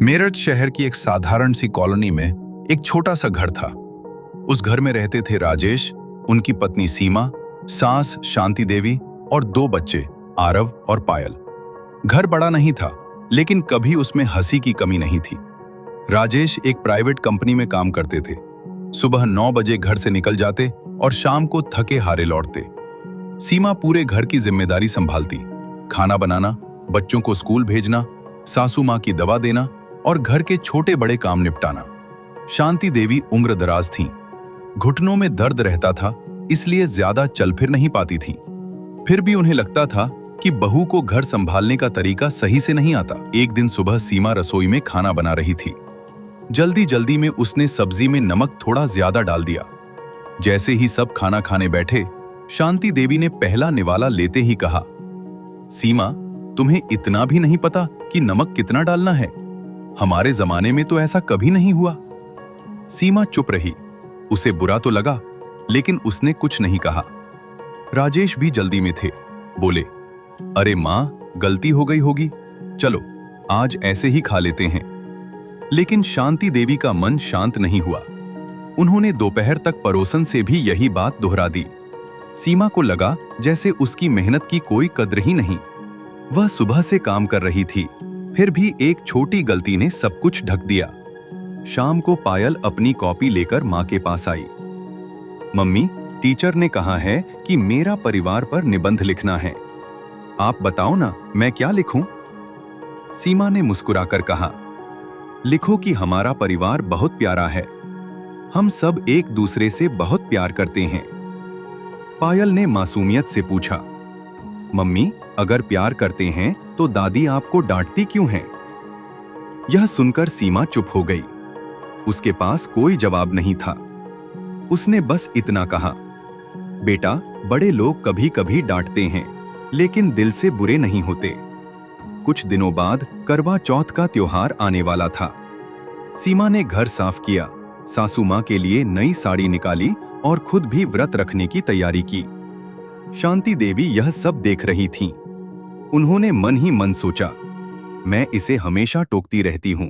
मेरठ शहर की एक साधारण सी कॉलोनी में एक छोटा सा घर था। उस घर में रहते थे राजेश, उनकी पत्नी सीमा, सास शांति देवी और दो बच्चे आरव और पायल। घर बड़ा नहीं था, लेकिन कभी उसमें हंसी की कमी नहीं थी। राजेश एक प्राइवेट कंपनी में काम करते थे। सुबह 9 बजे घर से निकल जाते और शाम को थके हारे लौटते। सीमा पूरे घर की जिम्मेदारी संभालती, खाना बनाना, बच्चों को स्कूल भेजना, सासू माँ की दवा देना और घर के छोटे बड़े काम निपटाना। शांति देवी उम्रदराज थीं। घुटनों में दर्द रहता था, इसलिए ज्यादा चल फिर नहीं पाती थीं। फिर भी उन्हें लगता था कि बहू को घर संभालने का तरीका सही से नहीं आता। एक दिन सुबह सीमा रसोई में खाना बना रही थी। जल्दी जल्दी में उसने सब्जी में नमक थोड़ा ज्यादा डाल दिया। जैसे ही सब खाना खाने बैठे, शांति देवी ने पहला निवाला लेते ही कहा, सीमा, तुम्हें इतना भी नहीं पता कि नमक कितना डालना है? हमारे जमाने में तो ऐसा कभी नहीं हुआ। सीमा चुप रही। उसे बुरा तो लगा, लेकिन उसने कुछ नहीं कहा। राजेश भी जल्दी में थे। बोले, अरे माँ, गलती हो गई होगी, चलो आज ऐसे ही खा लेते हैं। लेकिन शांति देवी का मन शांत नहीं हुआ। उन्होंने दोपहर तक पड़ोसन से भी यही बात दोहरा दी। सीमा को लगा जैसे उसकी मेहनत की कोई कद्र ही नहीं। वह सुबह से काम कर रही थी, फिर भी एक छोटी गलती ने सब कुछ ढक दिया। शाम को पायल अपनी कॉपी लेकर माँ के पास आई। मम्मी, टीचर ने कहा है कि मेरा परिवार पर निबंध लिखना है। आप बताओ ना, मैं क्या लिखूं? सीमा ने मुस्कुराकर कहा, लिखो कि हमारा परिवार बहुत प्यारा है। हम सब एक दूसरे से बहुत प्यार करते हैं। पायल ने मासूमियत से पूछा, मम्मी, अगर प्यार करते हैं तो दादी आपको डांटती क्यों हैं? यह सुनकर सीमा चुप हो गई। उसके पास कोई जवाब नहीं था। उसने बस इतना कहा, बेटा, बड़े लोग कभी कभी डांटते हैं, लेकिन दिल से बुरे नहीं होते। कुछ दिनों बाद करवा चौथ का त्योहार आने वाला था। सीमा ने घर साफ किया, सासू माँ के लिए नई साड़ी निकाली और खुद भी व्रत रखने की तैयारी की। शांति देवी यह सब देख रही थीं। उन्होंने मन ही मन सोचा, मैं इसे हमेशा टोकती रहती हूं,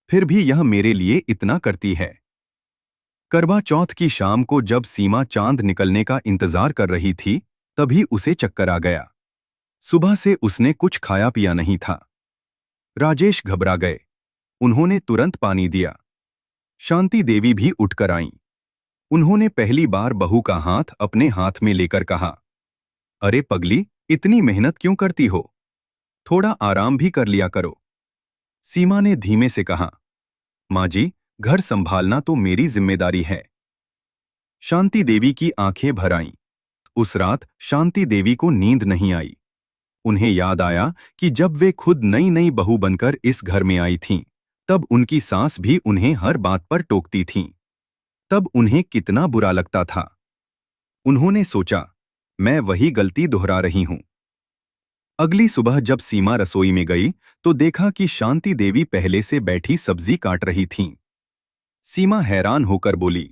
फिर भी यह मेरे लिए इतना करती है। करवा चौथ की शाम को जब सीमा चांद निकलने का इंतजार कर रही थी, तभी उसे चक्कर आ गया। सुबह से उसने कुछ खाया पिया नहीं था। राजेश घबरा गए। उन्होंने तुरंत पानी दिया। शांति देवी भी उठकर आईं। उन्होंने पहली बार बहू का हाथ अपने हाथ में लेकर कहा, अरे पगली, इतनी मेहनत क्यों करती हो? थोड़ा आराम भी कर लिया करो। सीमा ने धीमे से कहा, माँ जी, घर संभालना तो मेरी जिम्मेदारी है। शांति देवी की आंखें भर आईं। उस रात शांति देवी को नींद नहीं आई। उन्हें याद आया कि जब वे खुद नई नई बहू बनकर इस घर में आई थीं, तब उनकी सास भी उन्हें हर बात पर टोकती थीं। तब उन्हें कितना बुरा लगता था। उन्होंने सोचा, मैं वही गलती दोहरा रही हूं। अगली सुबह जब सीमा रसोई में गई तो देखा कि शांति देवी पहले से बैठी सब्जी काट रही थीं। सीमा हैरान होकर बोली,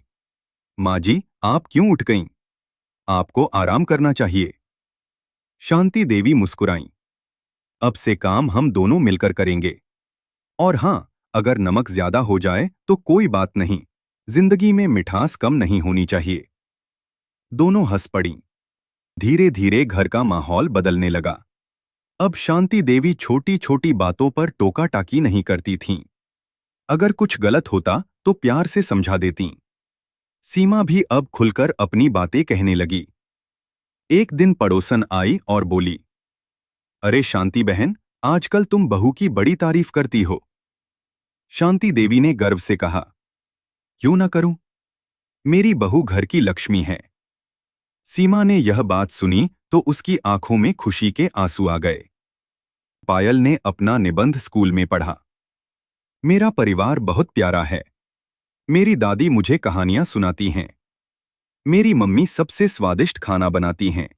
माँ जी, आप क्यों उठ गईं? आपको आराम करना चाहिए। शांति देवी मुस्कुराईं, अब से काम हम दोनों मिलकर करेंगे। और हाँ, अगर नमक ज्यादा हो जाए तो कोई बात नहीं, जिंदगी में मिठास कम नहीं होनी चाहिए। दोनों हंस पड़ीं। धीरे धीरे घर का माहौल बदलने लगा। अब शांति देवी छोटी छोटी बातों पर टोका टाकी नहीं करती थीं। अगर कुछ गलत होता तो प्यार से समझा देतीं। सीमा भी अब खुलकर अपनी बातें कहने लगी। एक दिन पड़ोसन आई और बोली, अरे शांति बहन, आजकल तुम बहू की बड़ी तारीफ करती हो। शांति देवी ने गर्व से कहा, क्यों ना करूं? मेरी बहू घर की लक्ष्मी है। सीमा ने यह बात सुनी तो उसकी आंखों में खुशी के आंसू आ गए। पायल ने अपना निबंध स्कूल में पढ़ा। मेरा परिवार बहुत प्यारा है। मेरी दादी मुझे कहानियां सुनाती हैं। मेरी मम्मी सबसे स्वादिष्ट खाना बनाती हैं।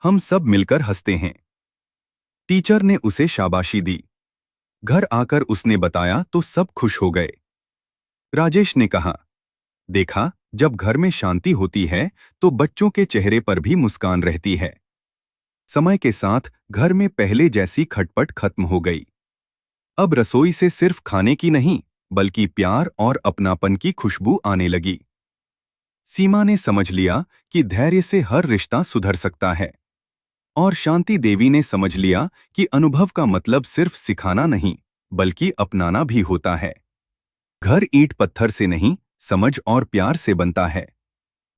हम सब मिलकर हंसते हैं। टीचर ने उसे शाबाशी दी। घर आकर उसने बताया तो सब खुश हो गए। राजेश ने कहा, देखा, जब घर में शांति होती है तो बच्चों के चेहरे पर भी मुस्कान रहती है। समय के साथ घर में पहले जैसी खटपट खत्म हो गई। अब रसोई से सिर्फ खाने की नहीं, बल्कि प्यार और अपनापन की खुशबू आने लगी। सीमा ने समझ लिया कि धैर्य से हर रिश्ता सुधर सकता है, और शांति देवी ने समझ लिया कि अनुभव का मतलब सिर्फ सिखाना नहीं, बल्कि अपनाना भी होता है। घर ईंट पत्थर से नहीं, समझ और प्यार से बनता है।